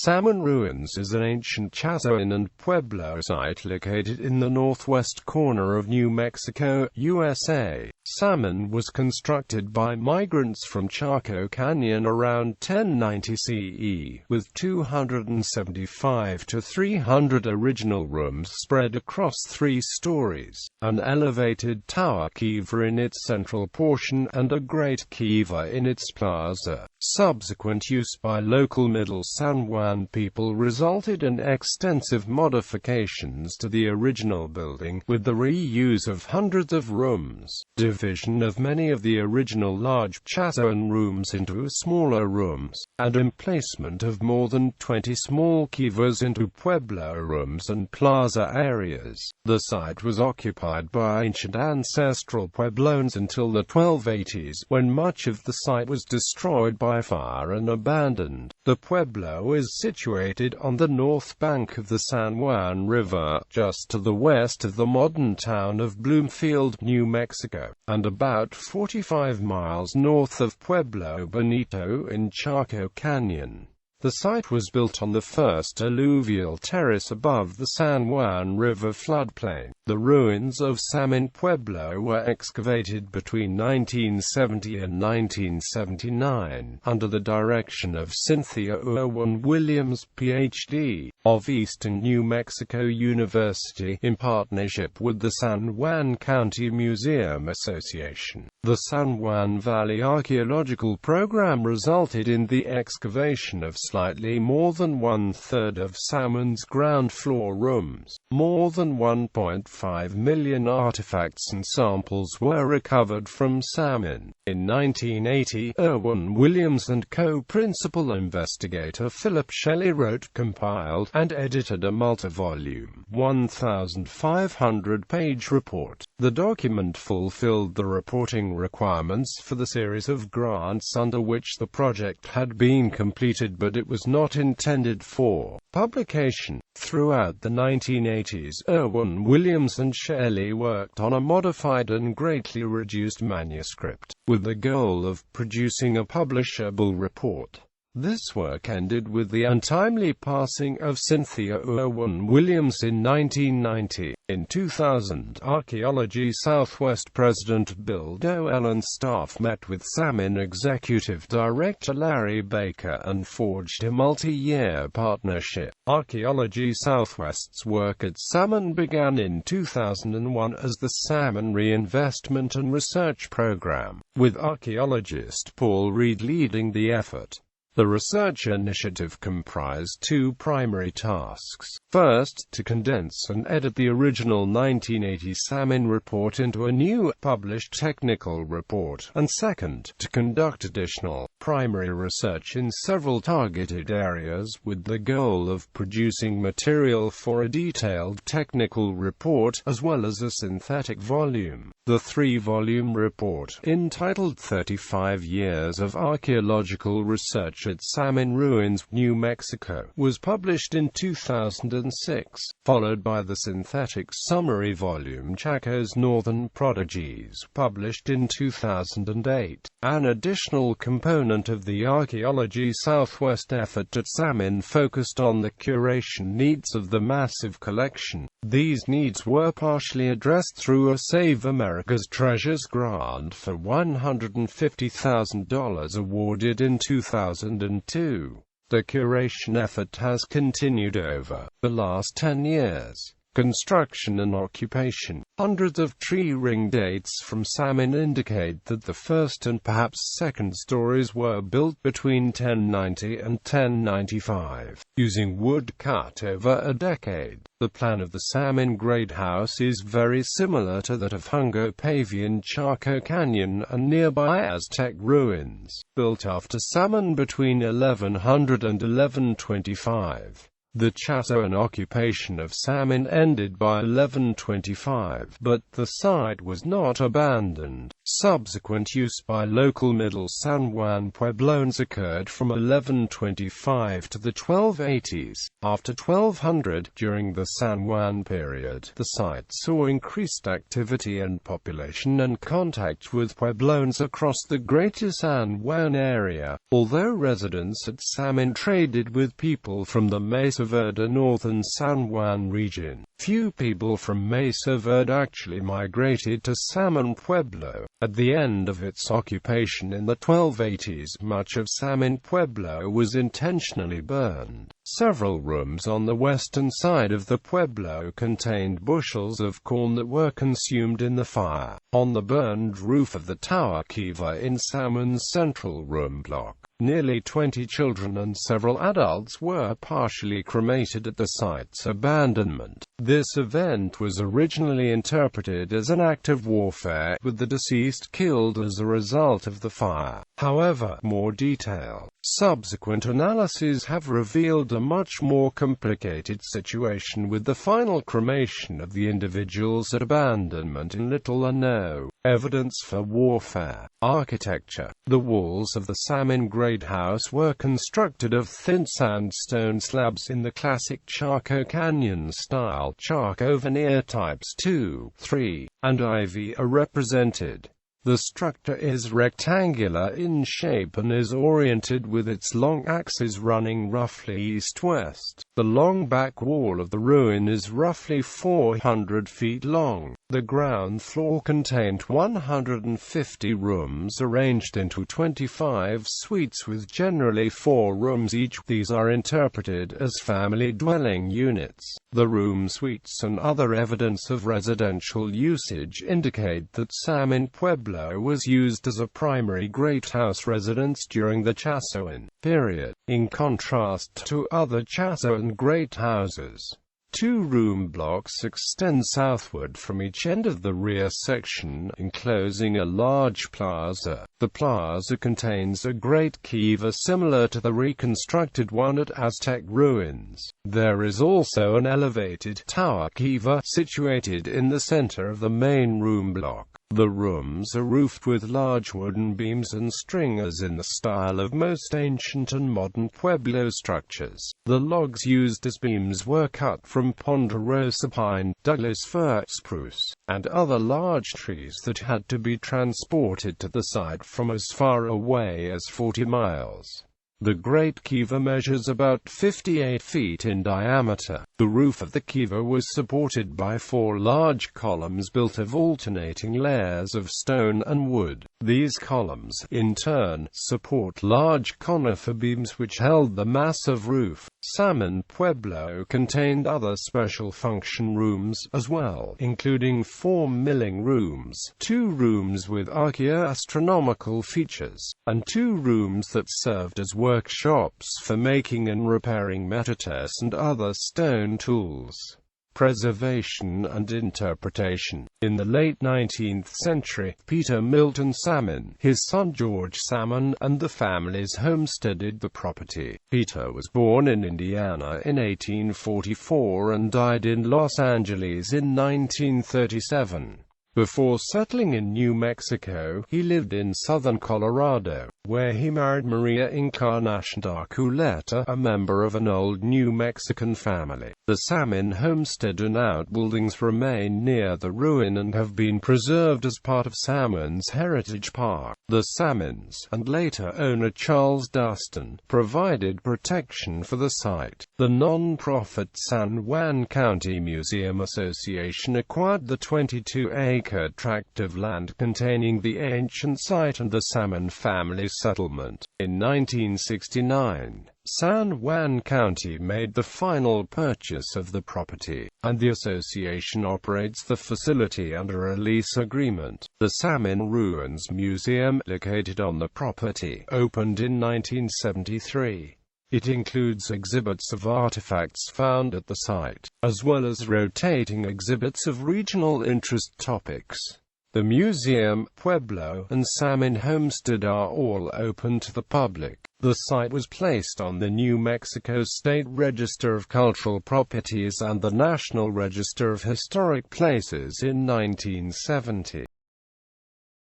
Salmon Ruins is an ancient Chacoan and Pueblo site located in the northwest corner of New Mexico, USA. Salmon was constructed by migrants from Chaco Canyon around 1090 CE, with 275 to 300 original rooms spread across 3 stories, an elevated tower kiva in its central portion and a great kiva in its plaza. Subsequent use by local Middle San Juan people resulted in extensive modifications to the original building, with the reuse of hundreds of rooms, division of many of the original large Chacoan rooms into smaller rooms, and emplacement of more than 20 small kivas into Pueblo rooms and plaza areas. The site was occupied by ancient Ancestral Puebloans until the 1280s, when much of the site was destroyed by fire and abandoned. The Pueblo is situated on the north bank of the San Juan River, just to the west of the modern town of Bloomfield, New Mexico, and about 45 miles north of Pueblo Bonito in Chaco Canyon. The site was built on the first alluvial terrace above the San Juan River floodplain. The ruins of Salmon Pueblo were excavated between 1970 and 1979, under the direction of Cynthia Irwin Williams, Ph.D., of Eastern New Mexico University, in partnership with the San Juan County Museum Association. The San Juan Valley Archaeological Program resulted in the excavation of slightly more than 1/3 of Salmon's ground floor rooms. More than 1.5 million artifacts and samples were recovered from Salmon. In 1980, Irwin Williams and co-principal investigator Philip Shelley wrote, compiled, and edited a multi-volume, 1,500-page report. The document fulfilled the reporting requirements for the series of grants under which the project had been completed, but it was not intended for publication. Throughout the 1980s, Irwin Williams and Shelley worked on a modified and greatly reduced manuscript, with the goal of producing a publishable report. This work ended with the untimely passing of Cynthia Irwin Williams in 1990. In 2000, Archaeology Southwest President Bill Doyle and staff met with Salmon Executive Director Larry Baker and forged a multi-year partnership. Archaeology Southwest's work at Salmon began in 2001 as the Salmon Reinvestment and Research Program, with archaeologist Paul Reed leading the effort. The research initiative comprised 2 primary tasks. First, to condense and edit the original 1980 Salmon report into a new, published technical report, and second, to conduct additional, primary research in several targeted areas, with the goal of producing material for a detailed technical report, as well as a synthetic volume. The 3-volume report, entitled 35 Years of Archaeological Research at Salmon Ruins, New Mexico, was published in 2006, followed by the synthetic summary volume Chaco's Northern Prodigies, published in 2008. An additional component of the Archaeology Southwest effort at Salmon focused on the curation needs of the massive collection. These needs were partially addressed through a Save America's Treasures grant for $150,000 awarded in 2002. The curation effort has continued over the last 10 years. Construction and occupation. Hundreds of tree ring dates from Salmon indicate that the first and perhaps second stories were built between 1090 and 1095, using wood cut over a decade. The plan of the Salmon Great House is very similar to that of Hungo Pavian Chaco Canyon and nearby Aztec ruins, built after Salmon between 1100 and 1125. The Chacoan occupation of salmon ended by 1125, but the site was not abandoned. Subsequent use by local Middle San Juan Puebloans occurred from 1125 to the 1280s. After 1200, during the San Juan period, the site saw increased activity and population and contact with Puebloans across the Greater San Juan area. Although residents at Salmon traded with people from the Mesa Verde northern San Juan region, few people from Mesa Verde actually migrated to Salmon Pueblo. At the end of its occupation in the 1280s, much of Salmon Pueblo was intentionally burned. Several rooms on the western side of the pueblo contained bushels of corn that were consumed in the fire. On the burned roof of the tower kiva in Salmon's central room block, nearly 20 children and several adults were partially cremated at the site's abandonment. This event was originally interpreted as an act of warfare, with the deceased killed as a result of the fire. However, more detailed, subsequent analyses have revealed a much more complicated situation, with the final cremation of the individuals at abandonment and little or no evidence for warfare. Architecture. The walls of the Salmon Great House were constructed of thin sandstone slabs in the classic Chaco Canyon style. Chaco veneer types 2, 3, and IV are represented. The structure is rectangular in shape and is oriented with its long axis running roughly east-west. The long back wall of the ruin is roughly 400 feet long. The ground floor contained 150 rooms arranged into 25 suites with generally 4 rooms each. These are interpreted as family dwelling units. The room suites and other evidence of residential usage indicate that Salmon Pueblo was used as a primary great house residence during the Chacoan period, in contrast to other Chacoan great houses. 2 room blocks extend southward from each end of the rear section, enclosing a large plaza. The plaza contains a great kiva similar to the reconstructed one at Aztec ruins. There is also an elevated tower kiva situated in the center of the main room block. The rooms are roofed with large wooden beams and stringers in the style of most ancient and modern Pueblo structures. The logs used as beams were cut from ponderosa pine, Douglas fir, spruce, and other large trees that had to be transported to the site from as far away as 40 miles. The Great Kiva measures about 58 feet in diameter. The roof of the kiva was supported by 4 large columns built of alternating layers of stone and wood. These columns, in turn, support large conifer beams which held the massive roof. Salmon Pueblo contained other special function rooms as well, including 4 milling rooms, 2 rooms with archaeoastronomical features, and 2 rooms that served as workshops for making and repairing metates and other stone tools. Preservation and interpretation. In the late 19th century, Peter Milton Salmon, his son George Salmon, and the families homesteaded the property. Peter was born in Indiana in 1844 and died in Los Angeles in 1937. Before settling in New Mexico, he lived in southern Colorado, where he married Maria Encarnacion Arculeta, a member of an old New Mexican family. The Salmon homestead and outbuildings remain near the ruin and have been preserved as part of Salmon's Heritage Park. The Salmons, and later owner Charles Dustin, provided protection for the site. The non-profit San Juan County Museum Association acquired the 22-acre tract of land containing the ancient site and the Salmon family settlement. In 1969, San Juan County made the final purchase of the property, and the association operates the facility under a lease agreement. The Salmon Ruins Museum, located on the property, opened in 1973. It includes exhibits of artifacts found at the site, as well as rotating exhibits of regional interest topics. The museum, Pueblo, and salmon homestead are all open to the public. The site was placed on the New Mexico State Register of Cultural Properties and the National Register of Historic Places in 1970.